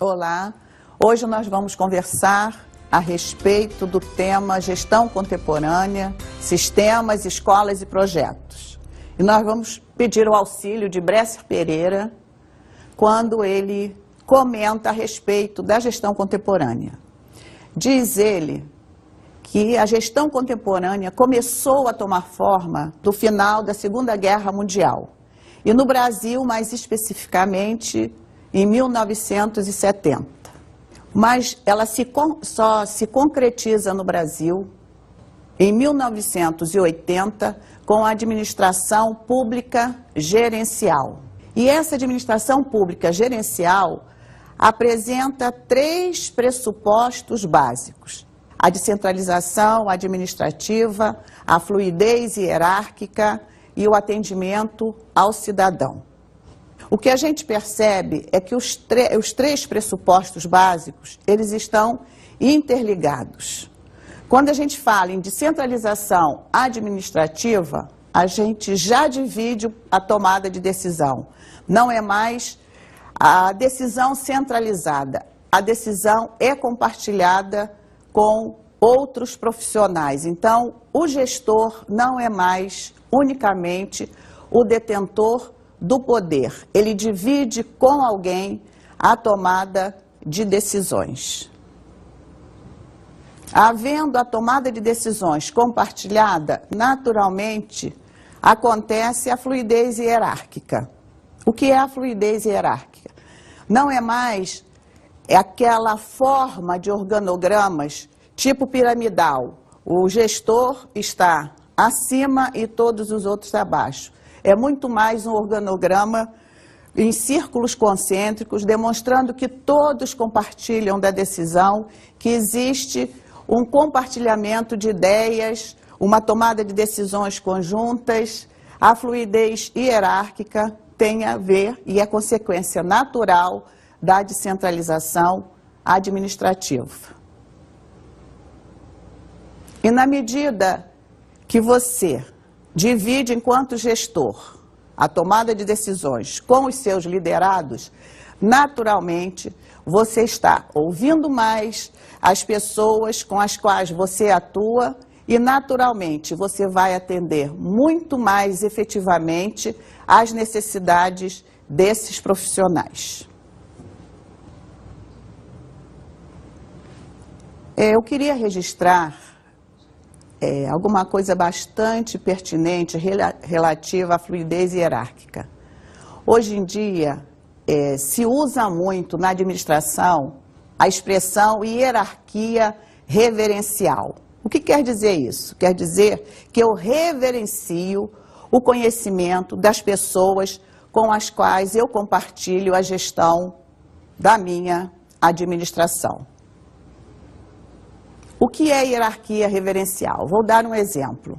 Olá, hoje nós vamos conversar a respeito do tema Gestão Contemporânea, Sistemas, Escolas e Projetos. E nós vamos pedir o auxílio de Bresser Pereira quando ele comenta a respeito da gestão contemporânea. Diz ele que a gestão contemporânea começou a tomar forma do final da Segunda Guerra Mundial. E no Brasil, mais especificamente, em 1970. Mas ela só se concretiza no Brasil em 1980 com a administração pública gerencial. E essa administração pública gerencial apresenta 3 pressupostos básicos: a descentralização administrativa, a fluidez hierárquica e o atendimento ao cidadão. O que a gente percebe é que os 3 pressupostos básicos, eles estão interligados. Quando a gente fala em descentralização administrativa, a gente já divide a tomada de decisão. Não é mais a decisão centralizada, a decisão é compartilhada com outros profissionais. Então, o gestor não é mais unicamente o detentor do poder. Ele divide com alguém a tomada de decisões. Havendo a tomada de decisões compartilhada, naturalmente acontece a fluidez hierárquica. O que é a fluidez hierárquica? Não é mais aquela forma de organogramas tipo piramidal. O gestor está acima e todos os outros abaixo. É muito mais um organograma em círculos concêntricos, demonstrando que todos compartilham da decisão, que existe um compartilhamento de ideias, uma tomada de decisões conjuntas. A fluidez hierárquica tem a ver e é consequência natural da descentralização administrativa. E na medida que você divide, enquanto gestor, a tomada de decisões com os seus liderados, naturalmente você está ouvindo mais as pessoas com as quais você atua e, naturalmente, você vai atender muito mais efetivamente às necessidades desses profissionais. Eu queria registrar alguma coisa bastante pertinente relativa à fluidez hierárquica. Hoje em dia, se usa muito na administração a expressão hierarquia reverencial. O que quer dizer isso? Quer dizer que eu reverencio o conhecimento das pessoas com as quais eu compartilho a gestão da minha administração. O que é hierarquia reverencial? Vou dar um exemplo.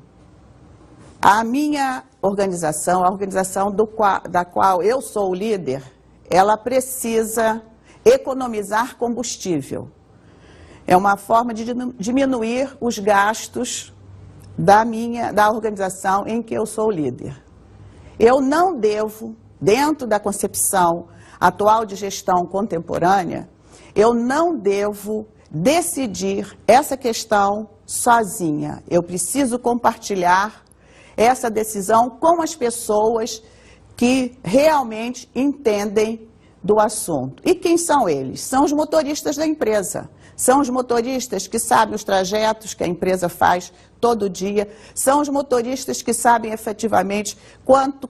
A minha organização, a organização da qual eu sou o líder, ela precisa economizar combustível. É uma forma de diminuir os gastos da organização em que eu sou o líder. Eu não devo, dentro da concepção atual de gestão contemporânea, eu não devo decidir essa questão sozinha. Eu preciso compartilhar essa decisão com as pessoas que realmente entendem do assunto. E quem são eles? São os motoristas da empresa. São os motoristas que sabem os trajetos que a empresa faz todo dia. São os motoristas que sabem efetivamente quanto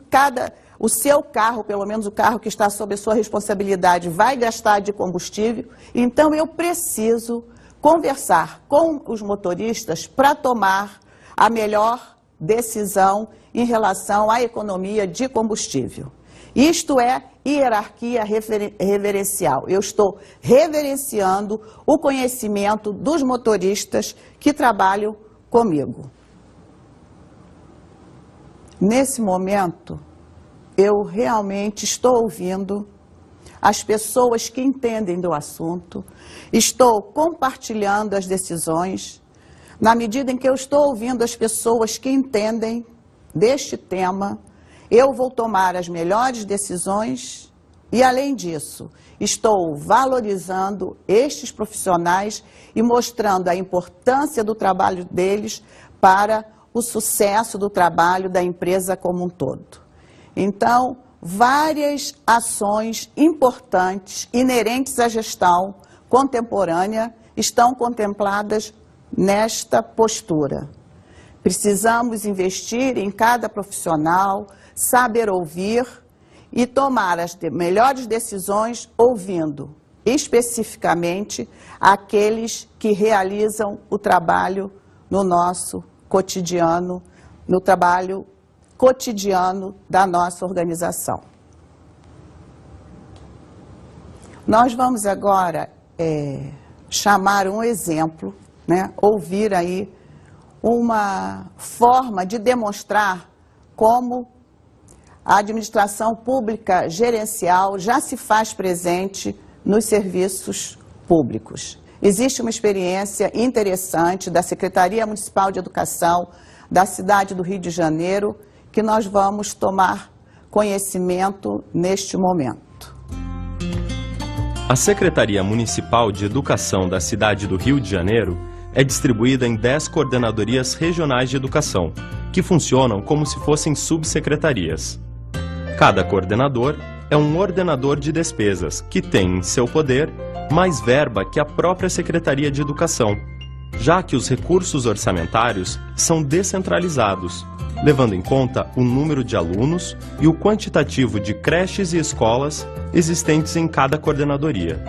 o seu carro, pelo menos o carro que está sob a sua responsabilidade, vai gastar de combustível. Então, eu preciso conversar com os motoristas para tomar a melhor decisão em relação à economia de combustível. Isto é hierarquia reverencial. Eu estou reverenciando o conhecimento dos motoristas que trabalham comigo. Nesse momento, eu realmente estou ouvindo as pessoas que entendem do assunto, estou compartilhando as decisões, na medida em que eu estou ouvindo as pessoas que entendem deste tema, eu vou tomar as melhores decisões E, além disso, estou valorizando estes profissionais e mostrando a importância do trabalho deles para o sucesso do trabalho da empresa como um todo. Então, várias ações importantes inerentes à gestão contemporânea estão contempladas nesta postura. Precisamos investir em cada profissional, saber ouvir e tomar as melhores decisões ouvindo especificamente aqueles que realizam o trabalho no nosso cotidiano, no trabalho cotidiano da nossa organização. Nós vamos agora chamar um exemplo, né, ouvir aí uma forma de demonstrar como a administração pública gerencial já se faz presente nos serviços públicos. Existe uma experiência interessante da Secretaria Municipal de Educação da cidade do Rio de Janeiro que nós vamos tomar conhecimento neste momento. A Secretaria Municipal de Educação da cidade do Rio de Janeiro é distribuída em 10 coordenadorias regionais de educação, que funcionam como se fossem subsecretarias. Cada coordenador é um ordenador de despesas, que tem em seu poder mais verba que a própria Secretaria de Educação, já que os recursos orçamentários são descentralizados, levando em conta o número de alunos e o quantitativo de creches e escolas existentes em cada coordenadoria.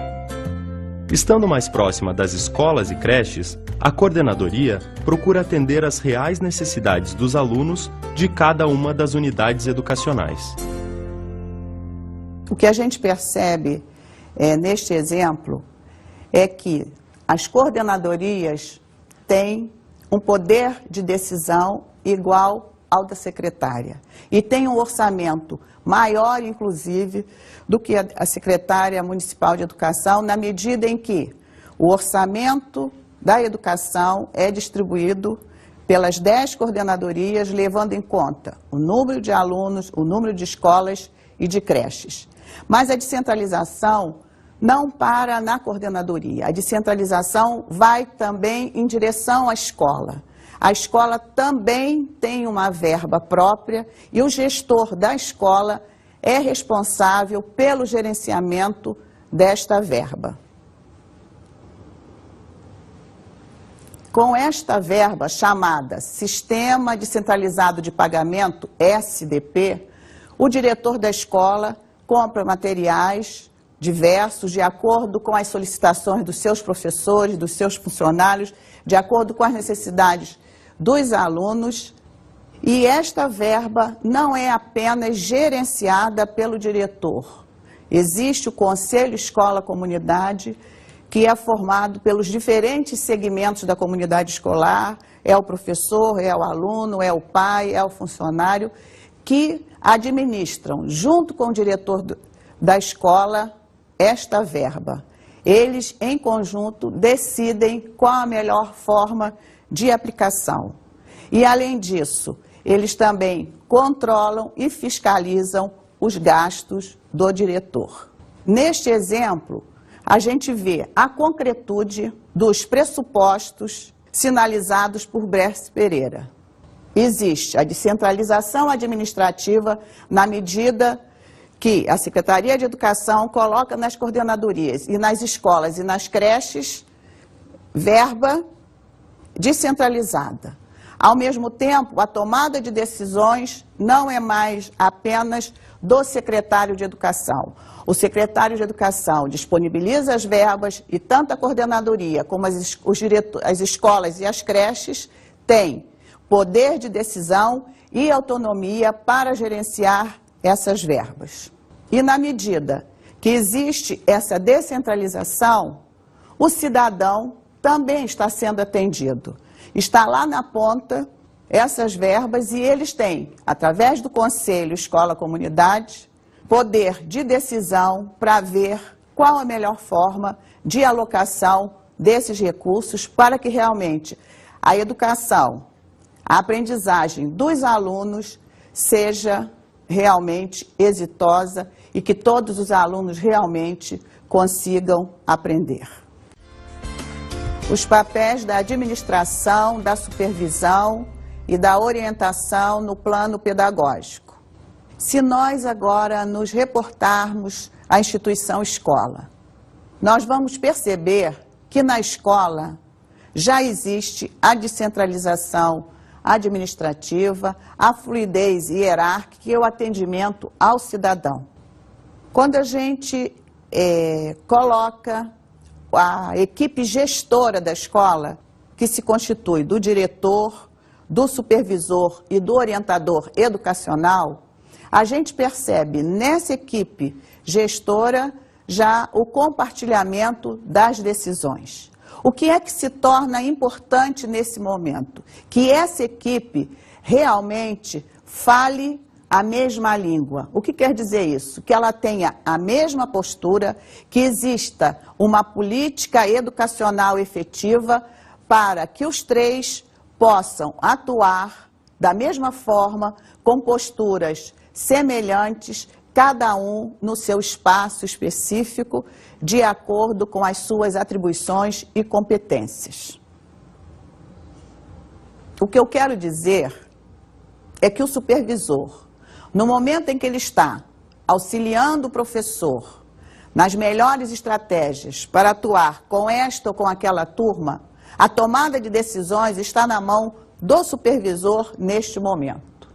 Estando mais próxima das escolas e creches, a coordenadoria procura atender às reais necessidades dos alunos de cada uma das unidades educacionais. O que a gente percebe neste exemplo é que as coordenadorias têm um poder de decisão igual ao da secretária e tem um orçamento maior, inclusive, do que a secretária municipal de educação, na medida em que o orçamento da educação é distribuído pelas 10 coordenadorias, levando em conta o número de alunos, o número de escolas e de creches. Mas a descentralização não para na coordenadoria. A descentralização vai também em direção à escola. A escola também tem uma verba própria e o gestor da escola é responsável pelo gerenciamento desta verba. Com esta verba chamada Sistema Descentralizado de Pagamento, SDP, o diretor da escola compra materiais diversos de acordo com as solicitações dos seus professores, dos seus funcionários, de acordo com as necessidades dos alunos, e esta verba não é apenas gerenciada pelo diretor. Existe o Conselho Escola-Comunidade, que é formado pelos diferentes segmentos da comunidade escolar, é o professor, é o aluno, é o pai, é o funcionário, que administram, junto com o diretor da escola, esta verba. Eles, em conjunto, decidem qual a melhor forma de aplicação. E, além disso, eles também controlam e fiscalizam os gastos do diretor. Neste exemplo, a gente vê a concretude dos pressupostos sinalizados por Bresci Pereira. Existe a descentralização administrativa na medida que a Secretaria de Educação coloca nas coordenadorias e nas escolas e nas creches verba descentralizada. Ao mesmo tempo, a tomada de decisões não é mais apenas do secretário de Educação. O secretário de Educação disponibiliza as verbas e tanto a coordenadoria como as escolas e as creches têm poder de decisão e autonomia para gerenciar essas verbas. E na medida que existe essa descentralização, o cidadão também está sendo atendido. Está lá na ponta essas verbas e eles têm, através do Conselho Escola-Comunidade, poder de decisão para ver qual a melhor forma de alocação desses recursos para que realmente a educação, a aprendizagem dos alunos seja realmente exitosa e que todos os alunos realmente consigam aprender. Os papéis da administração, da supervisão e da orientação no plano pedagógico. Se nós agora nos reportarmos à instituição escola, nós vamos perceber que na escola já existe a descentralização administrativa, a fluidez hierárquica e o atendimento ao cidadão. Quando a gente coloca a equipe gestora da escola, que se constitui do diretor, do supervisor e do orientador educacional, a gente percebe nessa equipe gestora já o compartilhamento das decisões. O que é que se torna importante nesse momento? Que essa equipe realmente fale a mesma língua. O que quer dizer isso? Que ela tenha a mesma postura, que exista uma política educacional efetiva para que os três possam atuar da mesma forma, com posturas semelhantes, cada um no seu espaço específico, de acordo com as suas atribuições e competências. O que eu quero dizer é que o supervisor, no momento em que ele está auxiliando o professor nas melhores estratégias para atuar com esta ou com aquela turma, a tomada de decisões está na mão do supervisor neste momento.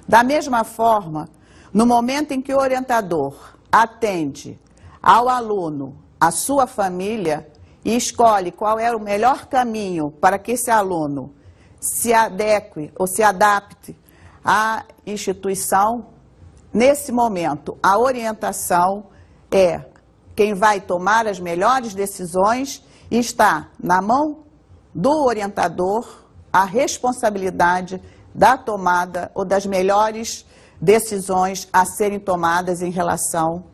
Da mesma forma, no momento em que o orientador atende ao aluno, à sua família, e escolhe qual é o melhor caminho para que esse aluno se adeque ou se adapte à instituição, nesse momento a orientação é quem vai tomar as melhores decisões e está na mão do orientador a responsabilidade da tomada ou das melhores decisões a serem tomadas em relação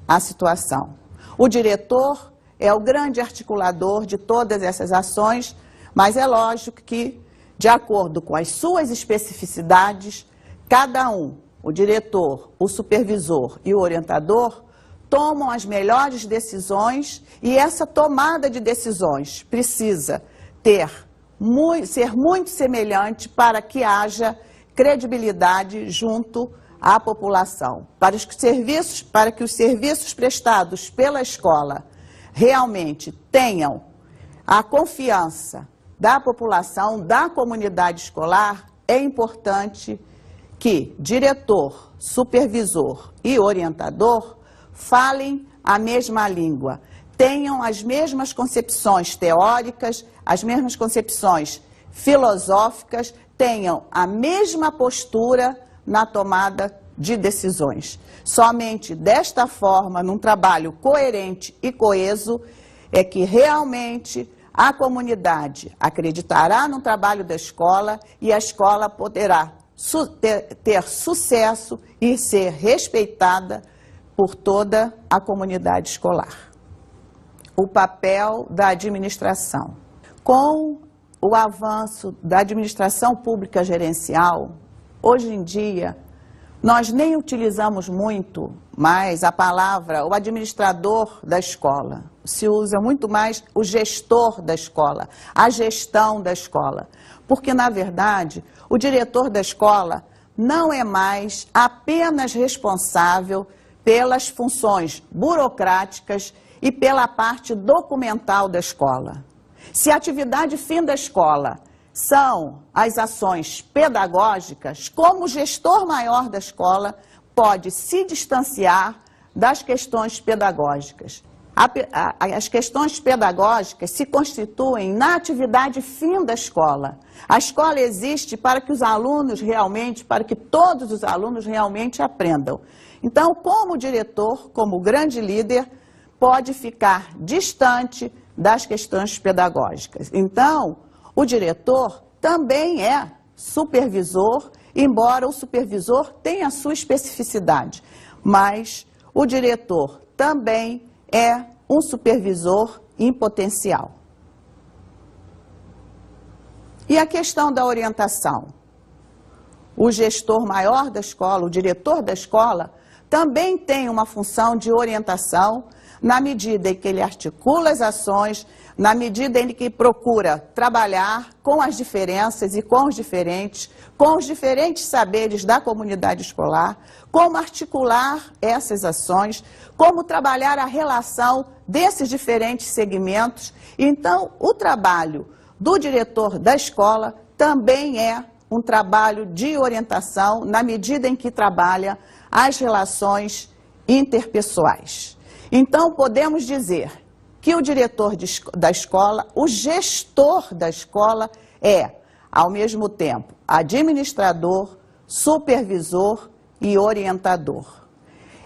à situação. O diretor é o grande articulador de todas essas ações, mas é lógico que, de acordo com as suas especificidades, cada um, o diretor, o supervisor e o orientador, tomam as melhores decisões e essa tomada de decisões precisa ser muito semelhante para que haja credibilidade junto à população, para que os serviços prestados pela escola realmente tenham a confiança da população, da comunidade escolar. É importante que diretor, supervisor e orientador falem a mesma língua, tenham as mesmas concepções teóricas, as mesmas concepções filosóficas, tenham a mesma postura na tomada de decisões. Somente desta forma, num trabalho coerente e coeso, é que realmente a comunidade acreditará no trabalho da escola e a escola poderá ter sucesso e ser respeitada por toda a comunidade escolar. O papel da administração. Com o avanço da administração pública gerencial, hoje em dia, nós nem utilizamos muito mais a palavra o administrador da escola. Se usa muito mais o gestor da escola, a gestão da escola. Porque, na verdade, o diretor da escola não é mais apenas responsável pelas funções burocráticas e pela parte documental da escola. Se a atividade fim da escola são as ações pedagógicas, como gestor maior da escola pode se distanciar das questões pedagógicas. As questões pedagógicas se constituem na atividade fim da escola. A escola existe para que os alunos realmente, para que todos os alunos realmente aprendam. Então, como diretor, como grande líder, pode ficar distante das questões pedagógicas. Então, o diretor também é supervisor, embora o supervisor tenha a sua especificidade, mas o diretor também é um supervisor em potencial. E a questão da orientação? O gestor maior da escola, o diretor da escola, também tem uma função de orientação, na medida em que ele articula as ações, na medida em que procura trabalhar com as diferenças e com os diferentes saberes da comunidade escolar, como articular essas ações, como trabalhar a relação desses diferentes segmentos. Então, o trabalho do diretor da escola também é um trabalho de orientação, na medida em que trabalha as relações interpessoais. Então, podemos dizer que o diretor da escola, o gestor da escola é, ao mesmo tempo, administrador, supervisor e orientador.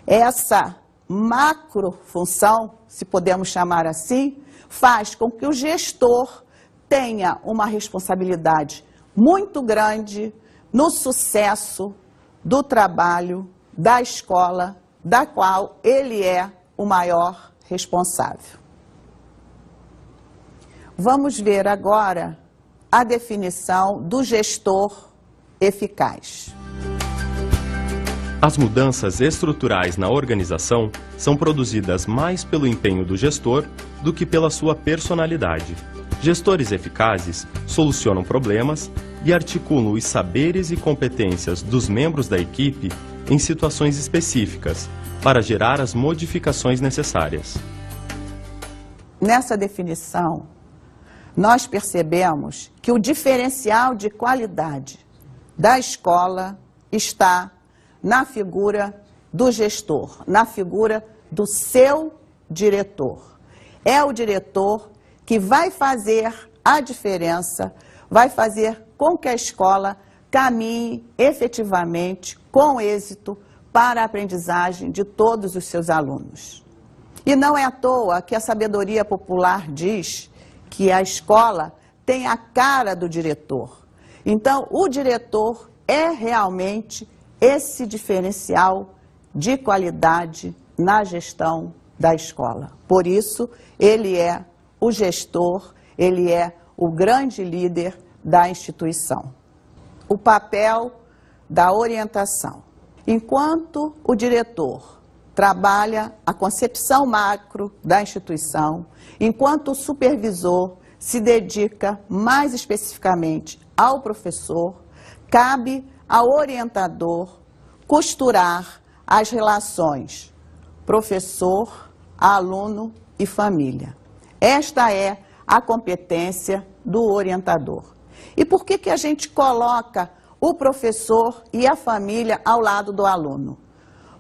Essa macrofunção, se podemos chamar assim, faz com que o gestor tenha uma responsabilidade muito grande no sucesso do trabalho da escola, da qual ele é o maior responsável. Vamos ver agora a definição do gestor eficaz. As mudanças estruturais na organização são produzidas mais pelo empenho do gestor do que pela sua personalidade. Gestores eficazes solucionam problemas e articulam os saberes e competências dos membros da equipe em situações específicas para gerar as modificações necessárias. Nessa definição, nós percebemos que o diferencial de qualidade da escola está na figura do gestor, na figura do seu diretor. É o diretor que vai fazer a diferença, vai fazer com que a escola caminhe efetivamente, com êxito, para a aprendizagem de todos os seus alunos. E não é à toa que a sabedoria popular diz que a escola tem a cara do diretor. Então, o diretor é realmente esse diferencial de qualidade na gestão da escola. Por isso, ele é o gestor, ele é o grande líder da instituição. O papel da orientação. Enquanto o diretor trabalha a concepção macro da instituição, enquanto o supervisor se dedica mais especificamente ao professor, cabe ao orientador costurar as relações professor, aluno e família. Esta é a competência do orientador. E por que a gente coloca o professor e a família ao lado do aluno?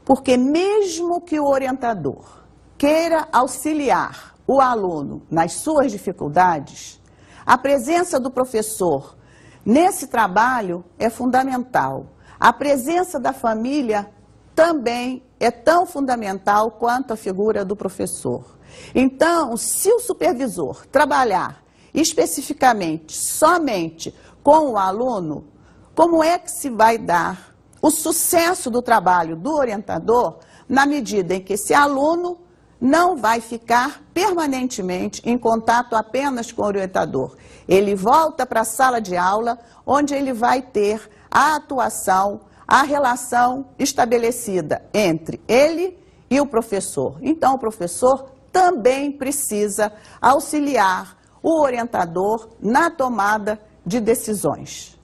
Porque mesmo que o orientador queira auxiliar o aluno nas suas dificuldades, a presença do professor nesse trabalho é fundamental. A presença da família também é tão fundamental quanto a figura do professor. Então, se o supervisor trabalhar especificamente somente com o aluno, como é que se vai dar o sucesso do trabalho do orientador na medida em que esse aluno não vai ficar permanentemente em contato apenas com o orientador? Ele volta para a sala de aula, onde ele vai ter a atuação, a relação estabelecida entre ele e o professor. Então, o professor também precisa auxiliar o orientador na tomada de decisões.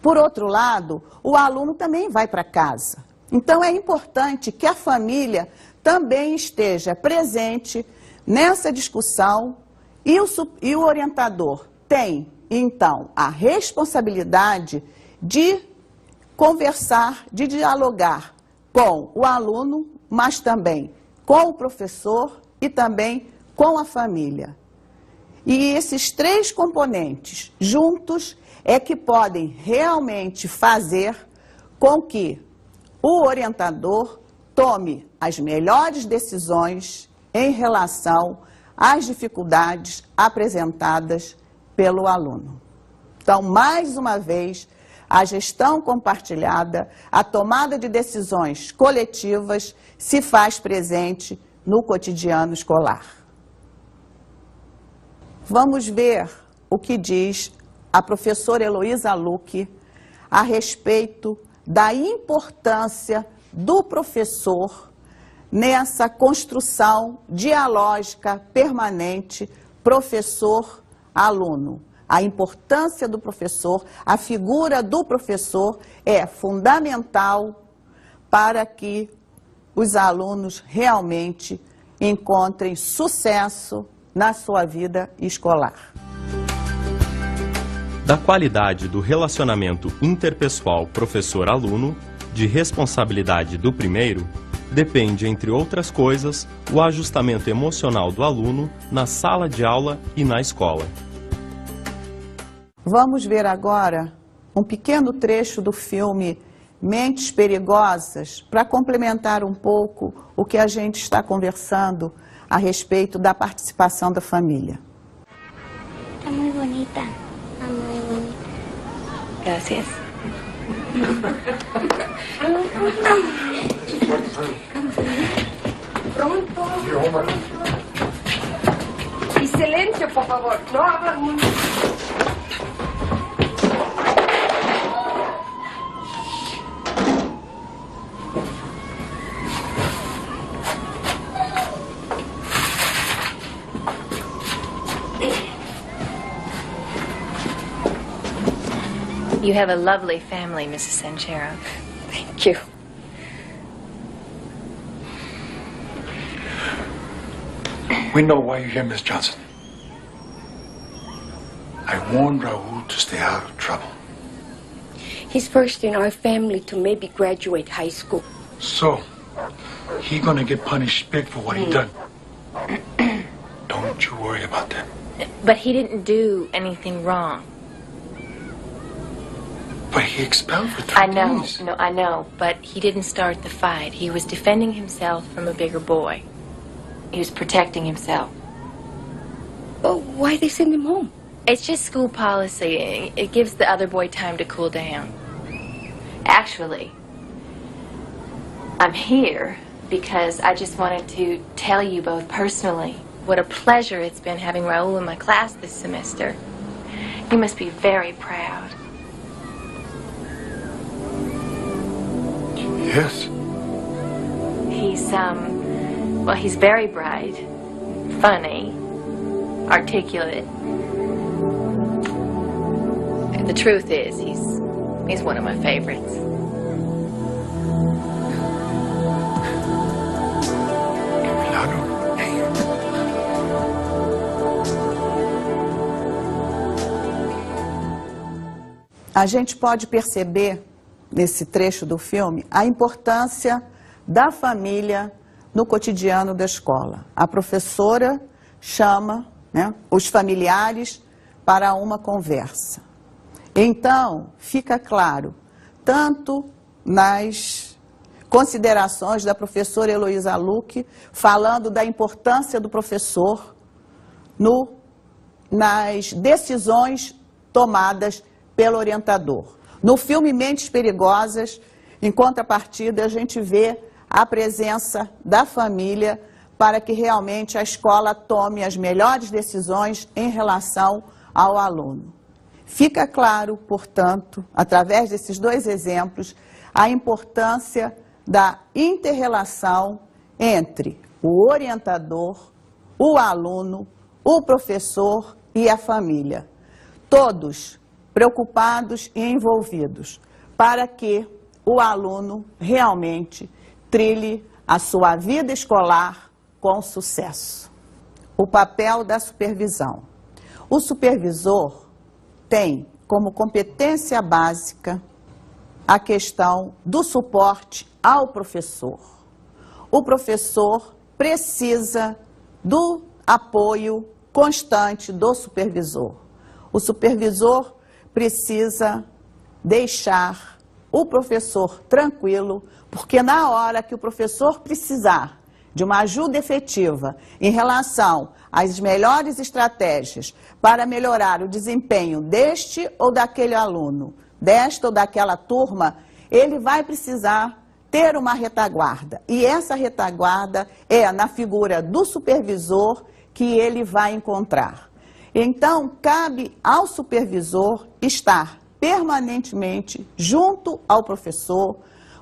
Por outro lado, o aluno também vai para casa. Então, é importante que a família também esteja presente nessa discussão e o orientador tem, então, a responsabilidade de conversar, de dialogar com o aluno, mas também com o professor e também com a família. E esses três componentes juntos é que podem realmente fazer com que o orientador tome as melhores decisões em relação às dificuldades apresentadas pelo aluno. Então, mais uma vez, a gestão compartilhada, a tomada de decisões coletivas se faz presente no cotidiano escolar. Vamos ver o que diz a professora Heloísa Luque a respeito da importância do professor nessa construção dialógica permanente professor-aluno. A importância do professor, a figura do professor é fundamental para que os alunos realmente encontrem sucesso na sua vida escolar. Da qualidade do relacionamento interpessoal professor-aluno, de responsabilidade do primeiro, depende, entre outras coisas, o ajustamento emocional do aluno na sala de aula e na escola. Vamos ver agora um pequeno trecho do filme Mentes Perigosas para complementar um pouco o que a gente está conversando a respeito da participação da família. Está muy bonita. Está muy bonita. Gracias. Pronto. Y silencio, por favor. No hablan mucho. You have a lovely family, Mrs. Sanchero. Thank you. We know why you're here, Miss Johnson. I warned Raul to stay out of trouble. He's first in our family to maybe graduate high school. So, he gonna get punished big for what he done. Don't you worry about that. But he didn't do anything wrong. But he expelled for 3 days. I know, but he didn't start the fight. He was defending himself from a bigger boy. He was protecting himself. Oh, why they send him home? It's just school policy. It gives the other boy time to cool down. Actually, I'm here because I just wanted to tell you both personally what a pleasure it's been having Raul in my class this semester. You must be very proud. Yes. He's very bright, funny, articulate. The truth is, he's one of my favorites. A gente pode perceber, nesse trecho do filme, a importância da família no cotidiano da escola. A professora chama, né, os familiares para uma conversa. Então, fica claro, tanto nas considerações da professora Heloísa Luque, falando da importância do professor nas decisões tomadas pelo orientador. No filme Mentes Perigosas, em contrapartida, a gente vê a presença da família para que realmente a escola tome as melhores decisões em relação ao aluno. Fica claro, portanto, através desses dois exemplos, a importância da inter-relação entre o orientador, o aluno, o professor e a família. Todos preocupados e envolvidos para que o aluno realmente trilhe a sua vida escolar com sucesso. O papel da supervisão. O supervisor tem como competência básica a questão do suporte ao professor. O professor precisa do apoio constante do supervisor. O supervisor precisa deixar o professor tranquilo, porque na hora que o professor precisar de uma ajuda efetiva em relação às melhores estratégias para melhorar o desempenho deste ou daquele aluno, desta ou daquela turma, ele vai precisar ter uma retaguarda. E essa retaguarda é na figura do supervisor que ele vai encontrar. Então, cabe ao supervisor estar permanentemente junto ao professor,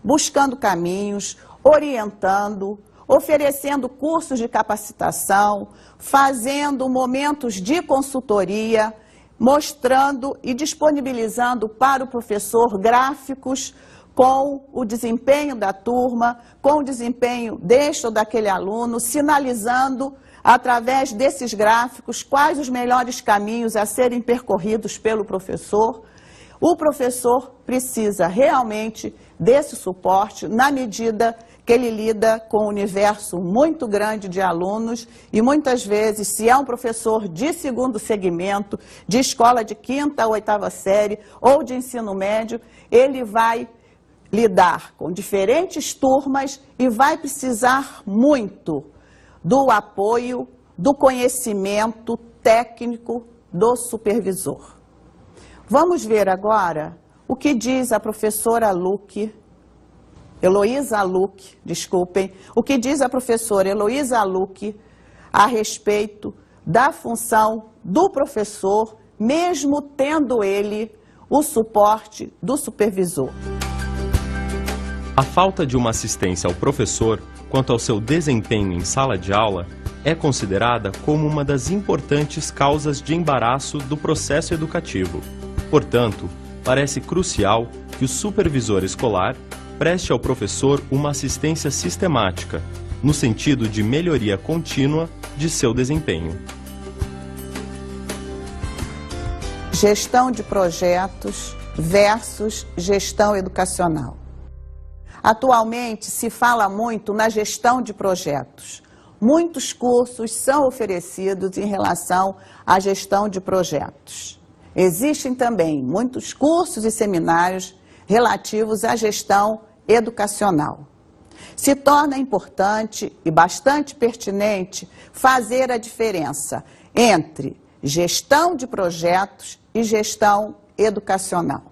buscando caminhos, orientando, oferecendo cursos de capacitação, fazendo momentos de consultoria, mostrando e disponibilizando para o professor gráficos com o desempenho da turma, com o desempenho deste ou daquele aluno, sinalizando através desses gráficos quais os melhores caminhos a serem percorridos pelo professor. O professor precisa realmente desse suporte na medida que ele lida com um universo muito grande de alunos e muitas vezes, se é um professor de segundo segmento, de escola de 5ª ou 8ª série ou de ensino médio, ele vai lidar com diferentes turmas e vai precisar muito do apoio, do conhecimento técnico do supervisor. Vamos ver agora o que diz a professora Heloísa Luque, o que diz a professora Heloísa Luque a respeito da função do professor, mesmo tendo ele o suporte do supervisor. A falta de uma assistência ao professor quanto ao seu desempenho em sala de aula é considerada como uma das importantes causas de embaraço do processo educativo. Portanto, parece crucial que o supervisor escolar preste ao professor uma assistência sistemática, no sentido de melhoria contínua de seu desempenho. Gestão de projetos versus gestão educacional. Atualmente se fala muito na gestão de projetos. Muitos cursos são oferecidos em relação à gestão de projetos. Existem também muitos cursos e seminários relativos à gestão educacional. Se torna importante e bastante pertinente fazer a diferença entre gestão de projetos e gestão educacional.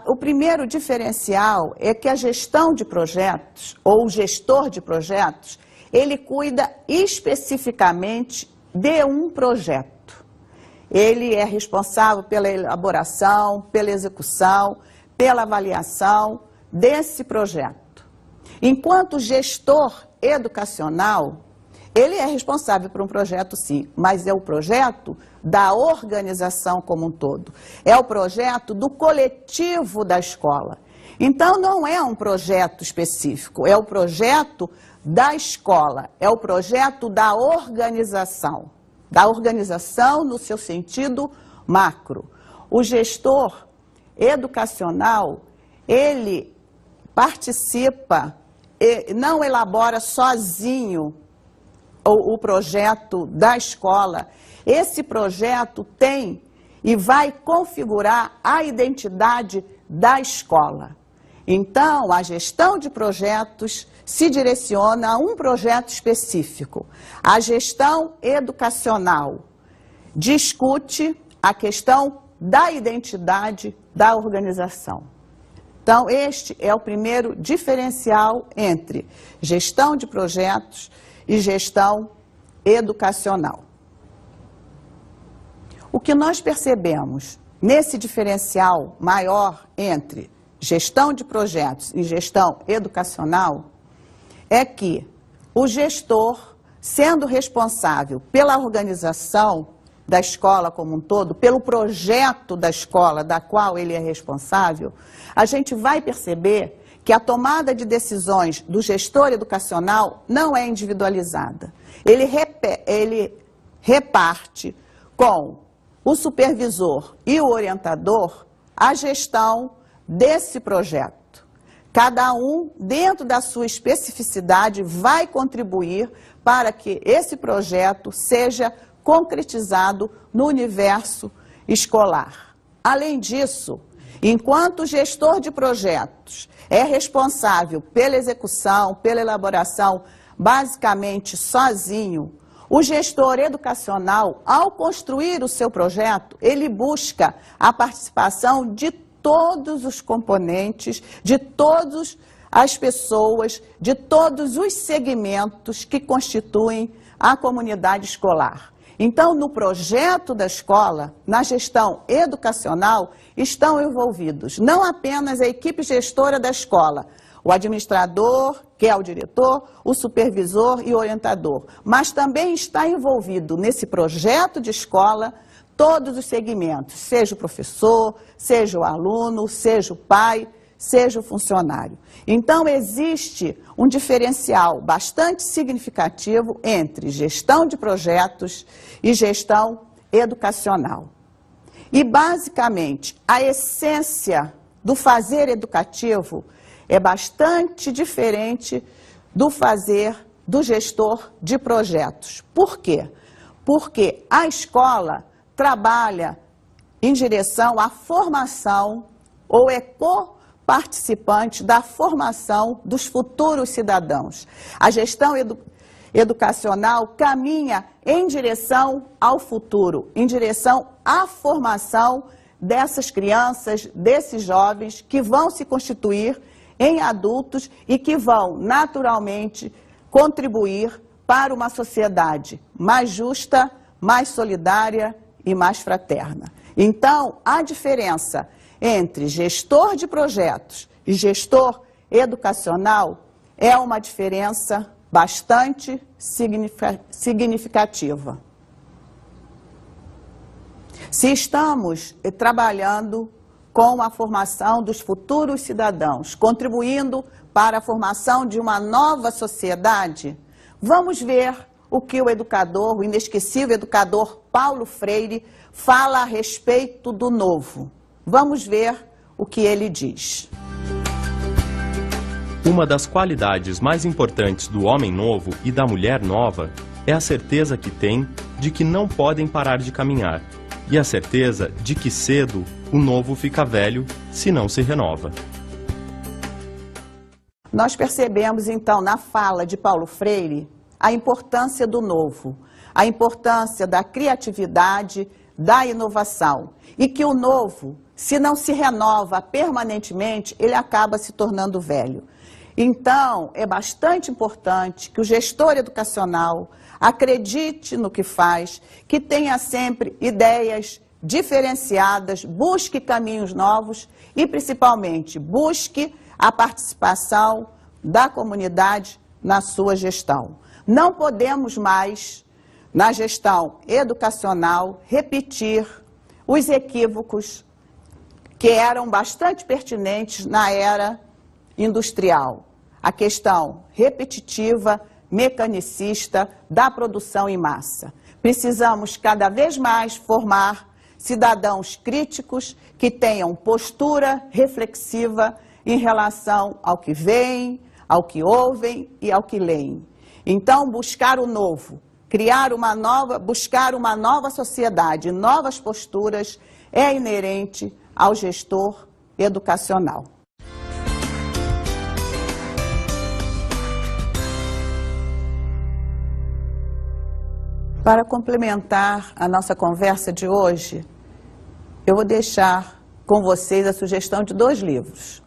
O primeiro diferencial é que a gestão de projetos, ou o gestor de projetos, ele cuida especificamente de um projeto. Ele é responsável pela elaboração, pela execução, pela avaliação desse projeto. Enquanto gestor educacional, ele é responsável por um projeto, sim, mas é o projeto da organização como um todo. É o projeto do coletivo da escola. Então, não é um projeto específico, é o projeto da escola, é o projeto da organização no seu sentido macro. O gestor educacional, ele participa e não elabora sozinho o projeto da escola. Esse projeto tem e vai configurar a identidade da escola. Então, a gestão de projetos se direciona a um projeto específico. A gestão educacional discute a questão da identidade da organização. Então, este é o primeiro diferencial entre gestão de projetos e gestão educacional. O que nós percebemos nesse diferencial maior entre gestão de projetos e gestão educacional é que o gestor, sendo responsável pela organização da escola como um todo, pelo projeto da escola da qual ele é responsável, a gente vai perceber que a tomada de decisões do gestor educacional não é individualizada. Ele reparte com o supervisor e o orientador a gestão desse projeto. Cada um, dentro da sua especificidade, vai contribuir para que esse projeto seja concretizado no universo escolar. Além disso, enquanto o gestor de projetos é responsável pela execução, pela elaboração, basicamente sozinho, o gestor educacional, ao construir o seu projeto, ele busca a participação de todos os componentes, de todas as pessoas, de todos os segmentos que constituem a comunidade escolar. Então, no projeto da escola, na gestão educacional, estão envolvidos não apenas a equipe gestora da escola, o administrador, que é o diretor, o supervisor e o orientador, mas também está envolvido nesse projeto de escola todos os segmentos, seja o professor, seja o aluno, seja o pai, seja o funcionário. Então, existe um diferencial bastante significativo entre gestão de projetos e gestão educacional. E, basicamente, a essência do fazer educativo é bastante diferente do fazer do gestor de projetos. Por quê? Porque a escola trabalha em direção à formação ou é co-participante da formação dos futuros cidadãos. A gestão educacional caminha em direção ao futuro, em direção à formação dessas crianças, desses jovens que vão se constituir em adultos e que vão, naturalmente, contribuir para uma sociedade mais justa, mais solidária e mais fraterna. Então, a diferença entre gestor de projetos e gestor educacional é uma diferença bastante significativa. Se estamos trabalhando com a formação dos futuros cidadãos, contribuindo para a formação de uma nova sociedade, vamos ver o que o educador, o inesquecível educador Paulo Freire, fala a respeito do novo. Vamos ver o que ele diz. Uma das qualidades mais importantes do homem novo e da mulher nova é a certeza que tem de que não podem parar de caminhar e a certeza de que cedo o novo fica velho se não se renova. Nós percebemos, então, na fala de Paulo Freire, a importância do novo, a importância da criatividade, da inovação. E que o novo, se não se renova permanentemente, ele acaba se tornando velho. Então, é bastante importante que o gestor educacional acredite no que faz, que tenha sempre ideias diferenciadas, busque caminhos novos e, principalmente, busque a participação da comunidade na sua gestão. Não podemos mais, na gestão educacional, repetir os equívocos que eram bastante pertinentes na era industrial. A questão repetitiva, mecanicista da produção em massa. Precisamos cada vez mais formar cidadãos críticos que tenham postura reflexiva em relação ao que veem, ao que ouvem e ao que leem. Então, buscar o novo, buscar uma nova sociedade, novas posturas, é inerente ao gestor educacional. Para complementar a nossa conversa de hoje, eu vou deixar com vocês a sugestão de 2 livros.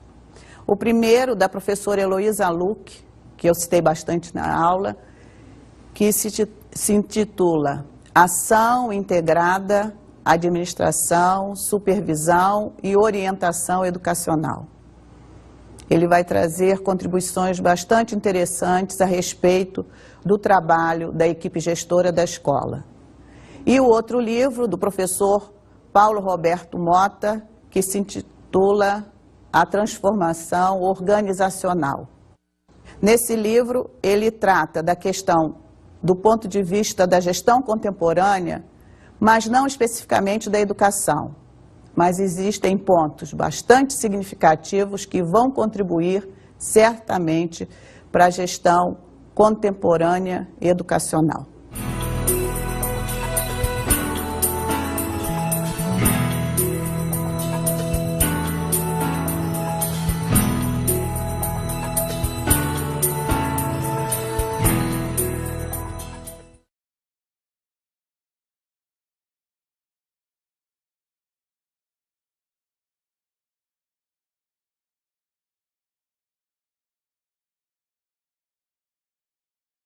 O primeiro, da professora Heloísa Luque, que eu citei bastante na aula, que se intitula Ação Integrada, Administração, Supervisão e Orientação Educacional. Ele vai trazer contribuições bastante interessantes a respeito do trabalho da equipe gestora da escola. E o outro livro, do professor Paulo Roberto Mota, que se intitula A Transformação Organizacional. Nesse livro, ele trata da questão do ponto de vista da gestão contemporânea, mas não especificamente da educação. Mas existem pontos bastante significativos que vão contribuir certamente para a gestão contemporânea educacional.